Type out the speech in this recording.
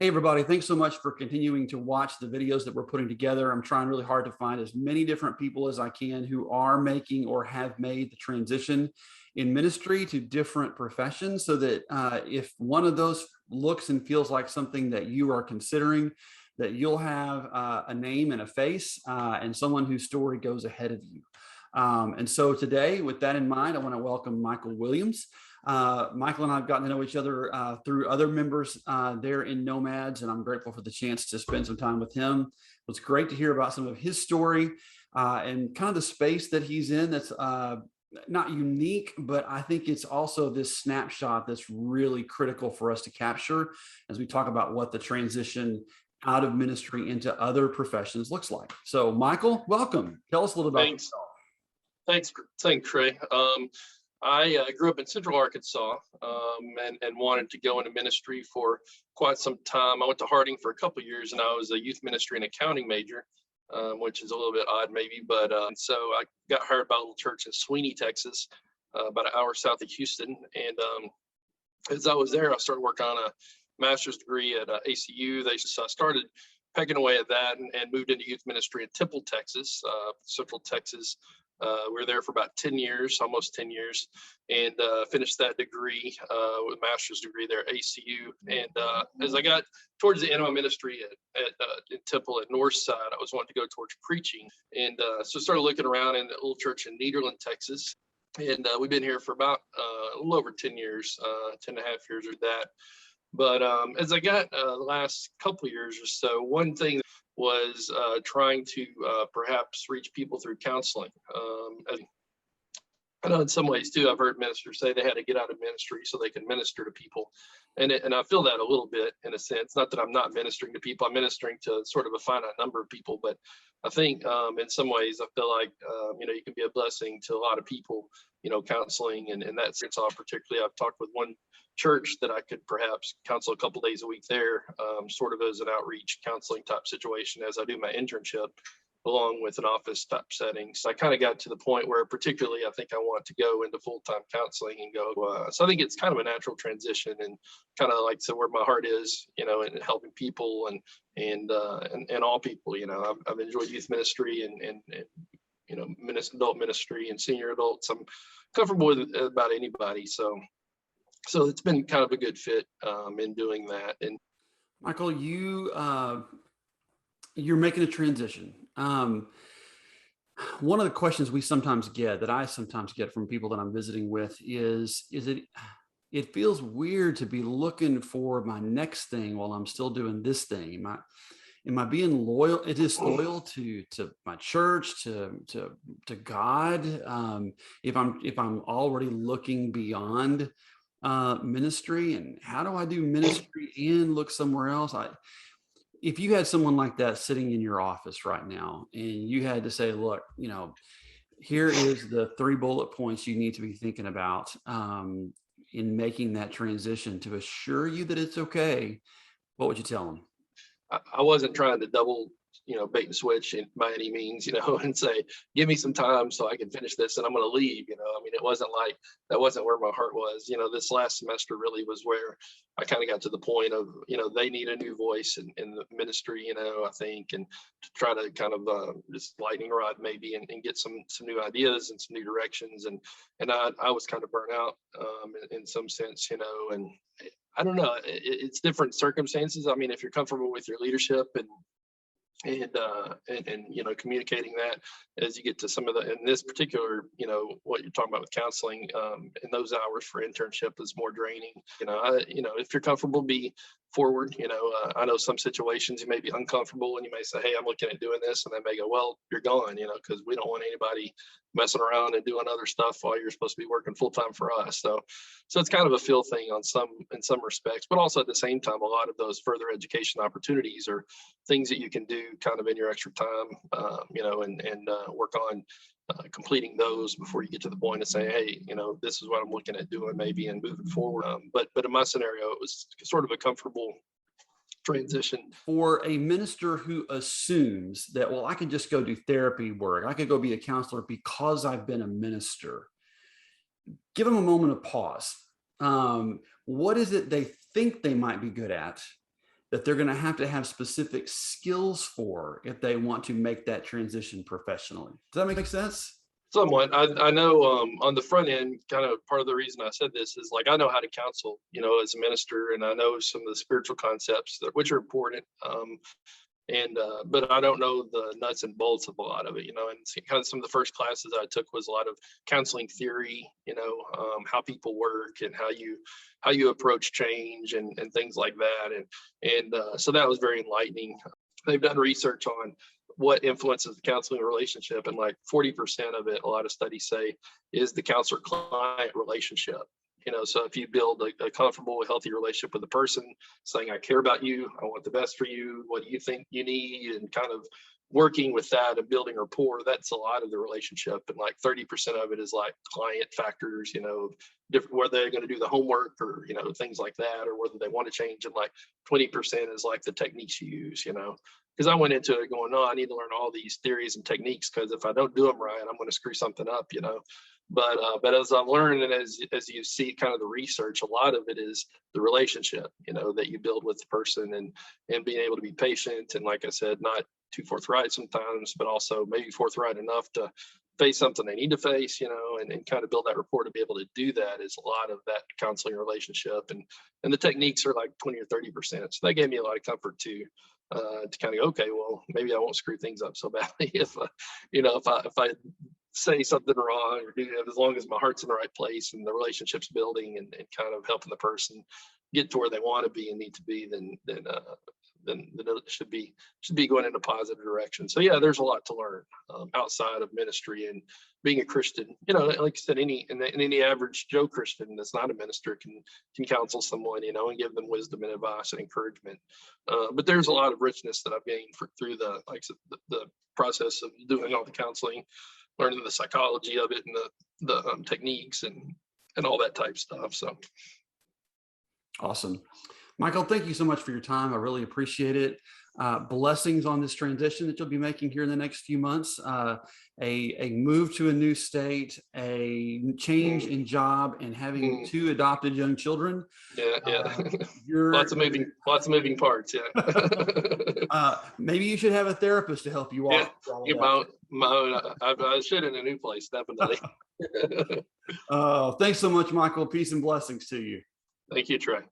Hey everybody, thanks so much for continuing to watch the videos that we're putting together. I'm trying really hard to find as many different people as I can who are making or have made the transition in ministry to different professions so that if one of those looks and feels like something that you are considering, that you'll have a name and a face and someone whose story goes ahead of you. And so today, with that in mind, I want to welcome Michael Williams. Michael and I have gotten to know each other through other members there in Nomads, and I'm grateful for the chance to spend some time with him. It was great to hear about some of his story and kind of the space that he's in that's not unique, but I think it's also this snapshot that's really critical for us to capture as we talk about what the transition out of ministry into other professions looks like. So, Michael, welcome. Tell us a little about Thanks. Thanks, Trey. I grew up in Central Arkansas and wanted to go into ministry for quite some time. I went to Harding for a couple of years, and I was a youth ministry and accounting major, which is a little bit odd, maybe. But so I got hired by a little church in Sweeney, Texas, about an hour south of Houston. And as I was there, I started working on a master's degree at ACU. So I started pecking away at that and moved into youth ministry in Temple, Texas, Central Texas. We were there for about 10 years, almost 10 years, and finished that degree with a master's degree there at ACU. And as I got towards the end of my ministry in Temple at Northside, I was wanting to go towards preaching. And so started looking around in a little church in Nederland, Texas. And we've been here for about a little over 10 years, 10 and a half years or that. But as I got the last couple of years or so, one thing was trying to perhaps reach people through counseling. I know in some ways too, I've heard ministers say they had to get out of ministry so they can minister to people. And I feel that a little bit in a sense, not that I'm not ministering to people, I'm ministering to sort of a finite number of people, but I think in some ways I feel like, you can be a blessing to a lot of people, counseling and that's all. Particularly I've talked with one church that I could perhaps counsel a couple days a week there, sort of as an outreach counseling type situation as I do my internship along with an office type setting. So I kind of got to the point where particularly I think I want to go into full-time counseling and go. So I think it's kind of a natural transition and kind of like to where my heart is, and helping people and all people. I've enjoyed youth ministry and adult ministry and senior adults. I'm comfortable with about anybody. So it's been kind of a good fit in doing that. And Michael, you're making a transition. One of the questions we sometimes get, that I sometimes get from people that I'm visiting with, is it feels weird to be looking for my next thing while I'm still doing this thing. Am I being loyal? It is loyal to my church, to God. If I'm already looking beyond ministry, and how do I do ministry and look somewhere else? If you had someone like that sitting in your office right now and you had to say, look, here is the 3 bullet points you need to be thinking about in making that transition to assure you that it's okay, what would you tell them? I wasn't trying to double, bait and switch by any means, and say, give me some time so I can finish this and I'm going to leave. It wasn't like that wasn't where my heart was. This last semester really was where I kind of got to the point of, they need a new voice in the ministry, I think, and to try to kind of just lightning rod maybe and get some new ideas and some new directions. And I was kind of burnt out in some sense, and I don't know, it's different circumstances. If you're comfortable with your leadership and communicating that as you get to some of the, in this particular, what you're talking about with counseling, in those hours for internship is more draining. If you're comfortable, be forward. I know some situations you may be uncomfortable and you may say, hey, I'm looking at doing this, and they may go, well, you're gone, because we don't want anybody messing around and doing other stuff while you're supposed to be working full time for us. So it's kind of a feel thing in some respects, but also at the same time, a lot of those further education opportunities are things that you can do kind of in your extra time, and work on completing those before you get to the point of saying, hey, this is what I'm looking at doing maybe and moving forward. But in my scenario, it was sort of a comfortable transition. For a minister who assumes that, well, I can just go do therapy work, I could go be a counselor because I've been a minister, give them a moment of pause. What is it they think they might be good at? that they're going to have specific skills for if they want to make that transition professionally. Does that make sense? Somewhat. I know on the front end, kind of part of the reason I said this is like I know how to counsel, as a minister, and I know some of the spiritual concepts which are important. But I don't know the nuts and bolts of a lot of it, and kind of some of the first classes I took was a lot of counseling theory, how people work and how you approach change and things like that. And so that was very enlightening. They've done research on what influences the counseling relationship, and like 40% of it, a lot of studies say, is the counselor client relationship. So if you build a comfortable, healthy relationship with the person, saying, I care about you, I want the best for you, what do you think you need, and kind of working with that and building rapport, that's a lot of the relationship. And like 30% of it is like client factors, different, whether they're going to do the homework or, things like that, or whether they want to change. And like 20% is like the techniques you use, because I went into it going, no, I need to learn all these theories and techniques, because if I don't do them right, I'm going to screw something up, But as I've learned, and as you see kind of the research, a lot of it is the relationship, that you build with the person, and being able to be patient. And like I said, not too forthright sometimes, but also maybe forthright enough to face something they need to face, and kind of build that rapport to be able to do that is a lot of that counseling relationship. And the techniques are like 20 or 30%. So that gave me a lot of comfort too. To kind of go, okay, well, maybe I won't screw things up so badly if I say something wrong, or do that, as long as my heart's in the right place and the relationship's building and kind of helping the person get to where they want to be and need to be, then it should be going in a positive direction. So yeah, there's a lot to learn outside of ministry and being a Christian. Like I said, any average Joe Christian that's not a minister can counsel someone, and give them wisdom and advice and encouragement. But there's a lot of richness that I've gained through the process of doing all the counseling, learning the psychology of it and the techniques and all that type stuff. So awesome. Michael, thank you so much for your time. I really appreciate it. Blessings on this transition that you'll be making here in the next few months. A move to a new state, a change in job, and having 2 adopted young children. Yeah. Lots of moving parts. Yeah. Maybe you should have a therapist to help you walk. Yeah, I should in a new place, definitely. Thanks so much, Michael. Peace and blessings to you. Thank you, Trey.